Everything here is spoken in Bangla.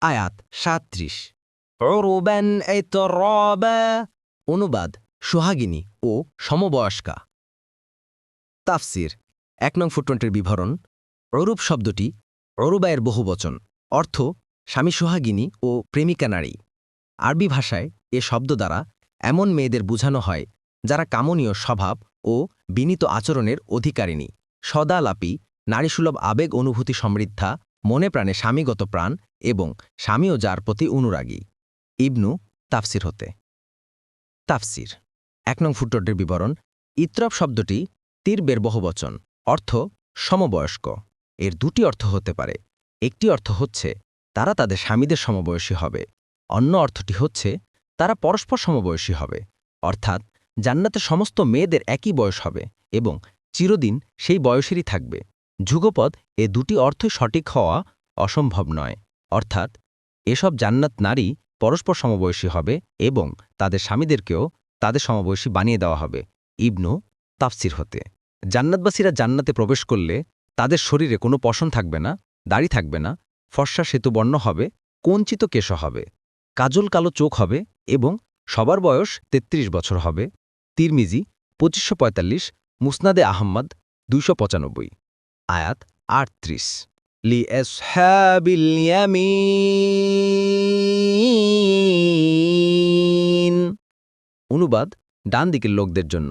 আয়াত ৩৭ উরুবান ইতরাবা অনুবাদ সোহাগিনী ও সমবয়স্কা তাফসির ১ নং ফুটনোটের বিবরণ অরূপ শব্দটি অরুবায়ের বহুবচন অর্থ স্বামী সোহাগিনী ও প্রেমিকা নারী আরবি ভাষায় এ শব্দ দ্বারা এমন মেয়েদের বোঝানো হয় যারা কামনীয় স্বভাব ও বিনীত আচরণের অধিকারিণী সদালাপী নারীসুলভ আবেগ অনুভূতি সমৃদ্ধা মনে প্রাণে স্বামীগত প্রাণ এবং স্বামীও যার প্রতি অনুরাগী ইবনু তাফসির হতে তাফসির ১ নং ফুটনোটের বিবরণ ইত্রব শব্দটি তীর্বের বহুবচন অর্থ সমবয়স্ক এর দুটি অর্থ হতে পারে একটি অর্থ হচ্ছে তারা তাদের স্বামীদের সমবয়সী হবে অন্য অর্থটি হচ্ছে তারা পরস্পর সমবয়সী হবে অর্থাৎ জান্নাতে সমস্ত মেয়েদের একই বয়স হবে এবং চিরদিন সেই বয়সেরই থাকবে যুগপদ এ দুটি অর্থই সঠিক হওয়া অসম্ভব নয় অর্থাৎ এসব জান্নাত নারী পরস্পর সমবয়সী হবে এবং তাদের স্বামীদেরকেও তাদের সমবয়সী বানিয়ে দেওয়া হবে ইবনু তাফসির হতে জান্নাতবাসীরা জান্নাতে প্রবেশ করলে তাদের শরীরে কোনো পশম থাকবে না দাড়ি থাকবে না ফর্সা সেতুবর্ণ হবে কঞ্চিত কেশ হবে কাজল কালো চোখ হবে এবং সবার বয়স ৩৩ বছর হবে তিরমিজি ২৫৪৫ মুসনাদে আহম্মদ ২৯৫ আয়াত ৩৮ লি আসহাবিল ইয়ামিন অনুবাদ ডান দিকের লোকদের জন্য